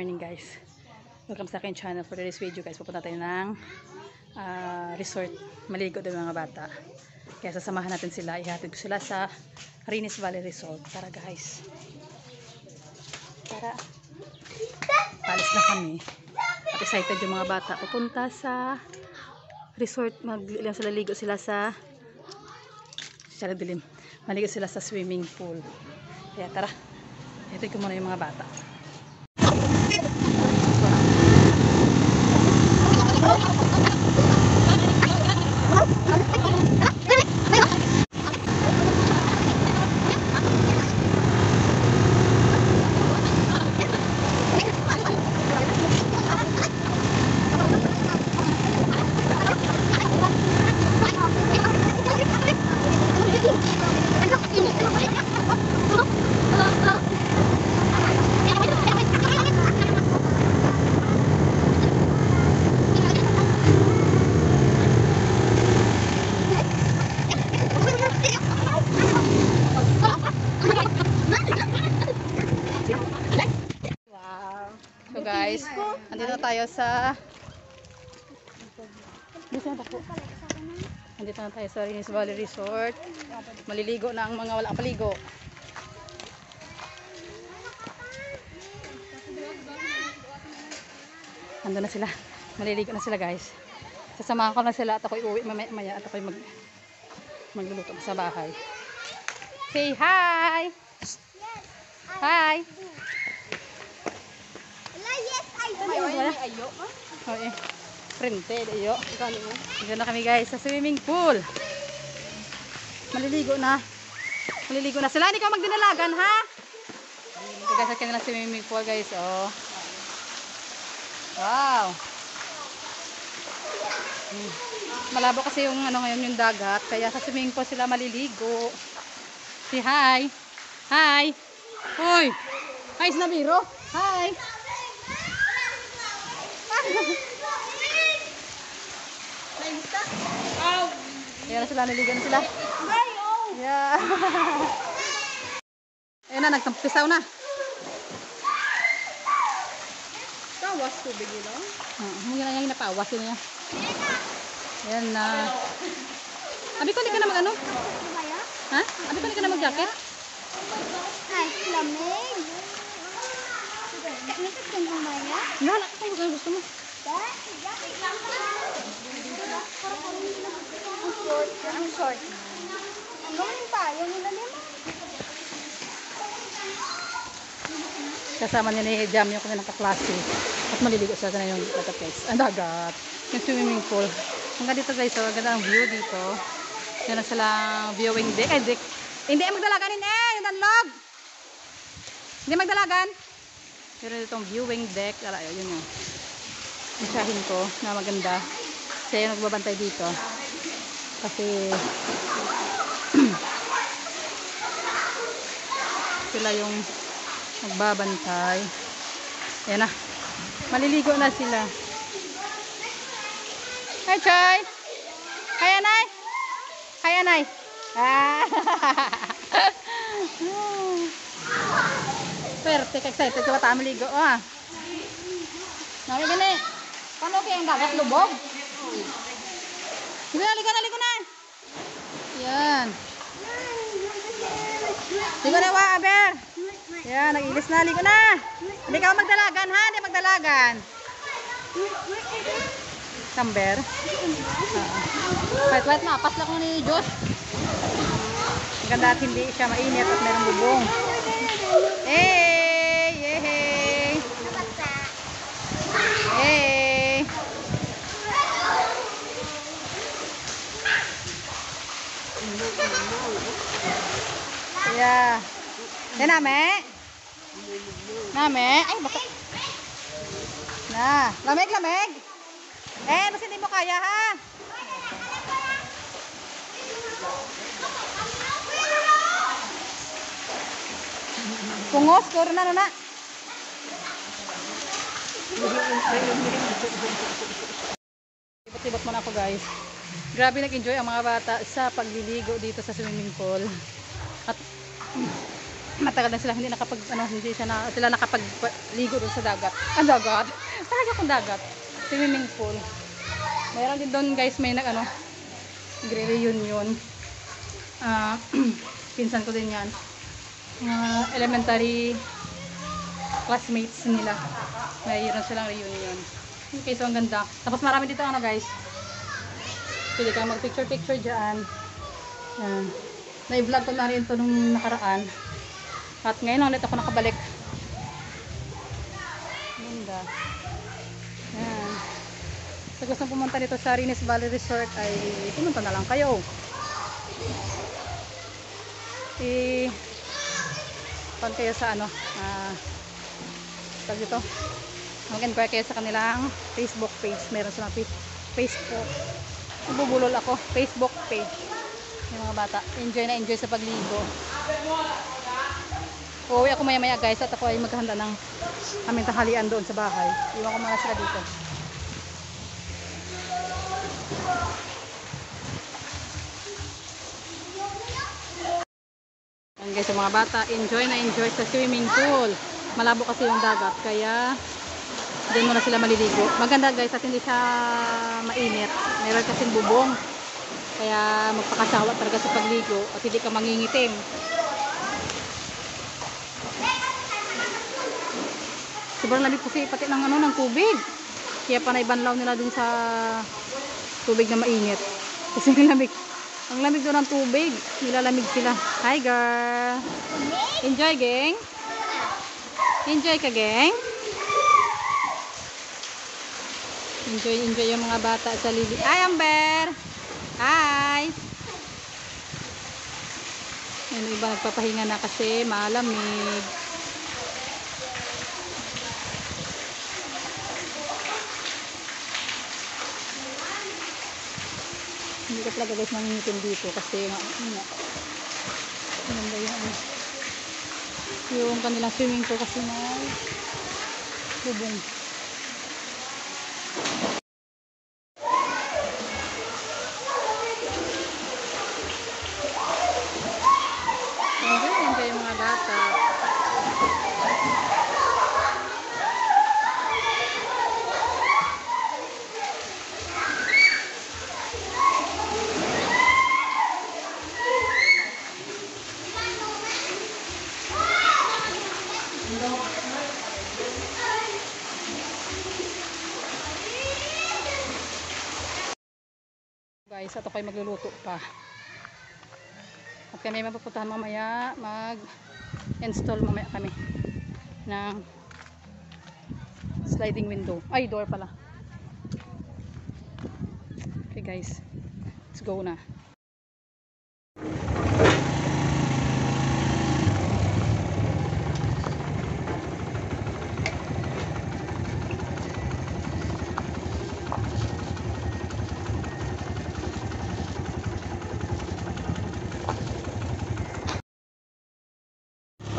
morning guys. Welcome sa akin channel. For today's video guys, pupunta tayo ng resort. Maligo din mga bata. Kaya sasamahan natin sila. Ihatid ko sila sa Rinis Valley Resort. Tara guys. Tara. Palis na kami. At excited yung mga bata. Pupunta sa resort. Ilang sila ligo sila sa dilim. Maligo sila sa swimming pool. Kaya tara. Ihatid ko muna yung mga bata. So guys, andito na tayo sa Rinis Valley Resort. Maliligo na ang mga walang paligo. Ando na sila. Maliligo na sila guys. Sasamahan ko na sila at ako'y uwi mamaya at ako'y magluluto sa bahay. Say hi! Hi! Okay. Frente, ayo. Dito na kami guys sa swimming pool. Maliligo na. Maliligo na sila. Hindi ka magdinalagan ha? Ito guys, sa kanilang swimming pool guys. Oh. Wow. Malabo kasi yung ngayon yung dagat. Kaya sa swimming pool sila maliligo. Say hi. Hi. Hoy. Hi, Snabiro. Hi. Ayan na sila, naligo na sila. Yeah. Ayan na, nagtampisaw na. Tawas tubig yun. Hindi na yung napawas yun niya. Ayan na. Abi ko, hindi ka na mag-ano? Ha? Abi ko, hindi ka na mag-jacket? Ay, lamig. Nakit ka mamaya? Wala ka kung gusto mo. Ang short. Ang gawin tayo, nilalim. Kasama niya ni Jam yung kanilang kaklase. At maliligo siya na yung dagat. Ang dagat. Yung swimming pool. Hanggang dito guys, so, ganda ang view dito. Yan lang silang viewing deck. Ay, deck. Hindi magdalagan yung danlog. Hindi magdalagan. Pero itong viewing deck. Yun yun. Isahin ko na maganda. Siya yung nagbabantay dito. Kasi sila yung nagbabantay. Ayan na. Maliligo na sila. Hi, Choy! Hi, Anay! Hi, Anay! Perte, excited ko bata maligo. Nami gani. Paano kaya ang dagat lubog? Ligo na, ligo na. Yan. Ligo na, Aber. Yan, nag-ilis na, ligo na. Hindi ka magdalagan, ha? Hindi magdalagan. Camber. Wait, mapas lang ko ni Josh. Ang ganda at hindi siya mainit at mayroong bubong. Hey! Yehey! Hey! Yeah. Yan name. Name. Ay, baka. Na. Lamig. Basta hindi mo kaya, ha? Pungos, kuro na. Ibot-ibot muna ako guys. Grabe nag-enjoy ang mga bata sa pagliligo dito sa swimming pool. At matagal na sila hindi hindi sila nakapagligo doon sa dagat. Ang dagat. Talaga kung dagat. Swimming pool. Mayroon din doon guys, may nagre-reunion. Pinsan ko din yan. Elementary classmates nila. Mayroon silang reunion. Okay, so ang ganda. Tapos marami dito guys. Pwede kang mag-picture dyan. Yan. Na-vlog ko na rin ito nung nakaraan. At ngayon lang ulit ako nakabalik. Ganda. Yan. Sa gustong pumunta dito sa Rines Valley Resort ay pumunta na lang kayo. Pan kayo sa tag dito. Mag-inquire kayo sa kanilang Facebook page. Meron silang Facebook. Ibubulol ako. Facebook page. Yung mga bata. Enjoy na enjoy sa pagligo. Uuwi ako maya-maya guys at ako ay maghahanda ng aming tanghalian doon sa bahay. Iwan ko muna sila dito. Yan guys, sa mga bata, enjoy na enjoy sa swimming pool. Malabo kasi yung dagat, kaya doon muna sila maliligo. Maganda guys at hindi siya mainit. Meron kasing bubong. Kaya magpakasawa talaga sa pagligo at hindi ka mangingitim. Sobrang lamig kasi pati ng tubig. Kaya panay-banlaw nila dun sa tubig na mainit. Kasi ang lamig doon ng tubig. Nilalamig sila. Hi girl. Enjoy gang. Enjoy ka gang. Enjoy yung mga bata sa lili. Hi Amber. Hi. Yung iba nagpapahinga na kasi malamig. Hindi ko talaga guys mangingitim dito kasi maganda yung kanilang swimming pool kasi may bubong. Enjoy yung mga bata. Guys, at ako'y magluluto pa. At kami mapupuntahan mamaya, mag-install mamaya kami ng sliding window. Ay, door pala. Okay guys, let's go na.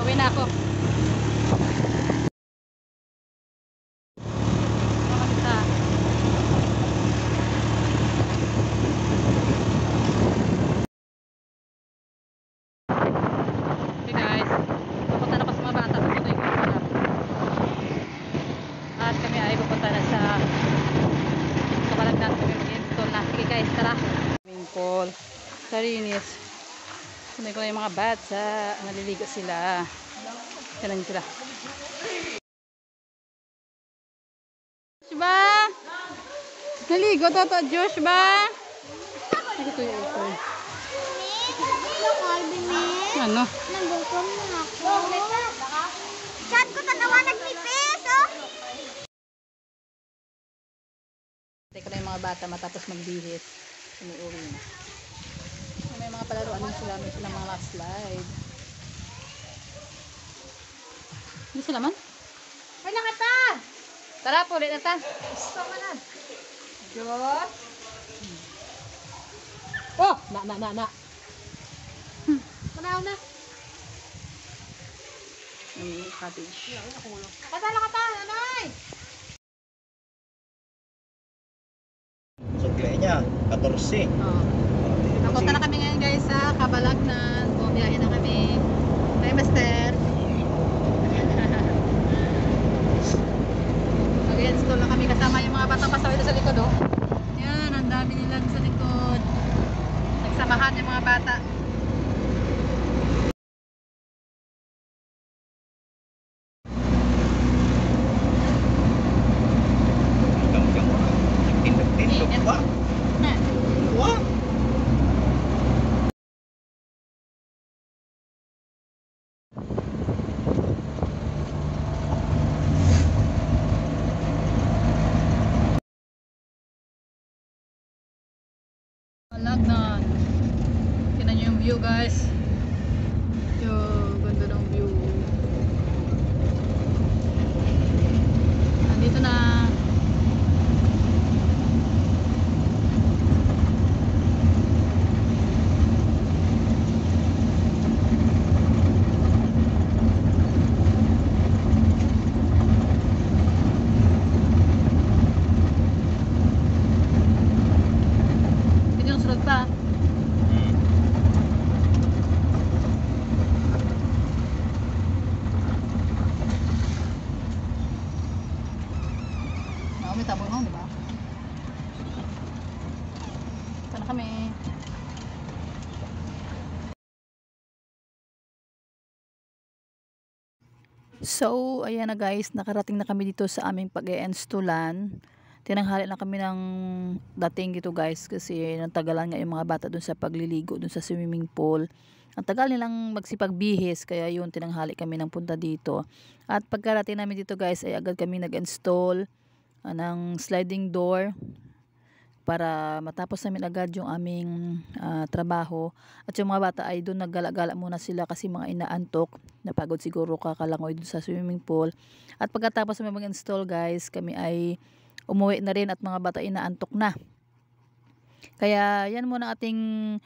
Uwi na ako. Okay guys, pupunta na pa sa mga bata sa Tutoy ko. At kami ay pupunta na sa Kabalagnan. Kami mag-install na. Okay guys, tara. Swimming pool sa Rines. Sunay ko na yung mga bata. Naliligo sila. Ganun sila. Joshua! Naligo to Josh ba? Ito yung ito. Ano? Nagutom na ako. Chat ko tanawa nagnipis, oh. Teka na yung mga bata matapos magbihis. Umuwi na. May mga palaruan din sila. May silang mga slide. Hindi sila man? Ay, nakata! Tara po, ulit na ta. Gusto mo na. Diyos. Oh! Na. Manaw na. Cottage. Nakata, nanay! Sukle niya, 14. Oh. Napunta na kami ngayon guys sa Kabalagnan. Bumiyahe na kami. Hey, mister. Mag-install na kami kasama yung mga batang pasaway doon sa likod, oh. Yan, ang dami nila sa likod. Nagsamahan yung mga bata. Tindog-tindog pa. What? Malagnan. Tingnan nyo yung view, guys. Yung ganda ng view. Andito na. Ito yung sunod pa. May tabong hong, diba? Ito na kami. So, ayan na guys, nakarating na kami dito sa aming pag-e-installan. Tinanghali na kami ng dating dito guys kasi natagalan nga yung mga bata dun sa pagliligo dun sa swimming pool. Ang tagal nilang magsipagbihis kaya yun tinanghali kami ng punta dito. At pagkarating namin dito guys ay agad kami nag-install ng sliding door para matapos namin agad yung aming trabaho. At yung mga bata ay doon naggala-gala muna sila kasi mga inaantok, napagod siguro kakalangoy doon sa swimming pool. At pagkatapos namin mag-install guys, kami ay umuwi na rin at mga bata inaantok na. Kaya yan muna ating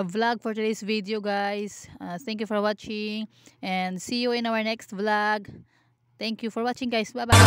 vlog for today's video guys. Thank you for watching and see you in our next vlog. Thank you for watching guys. Bye bye.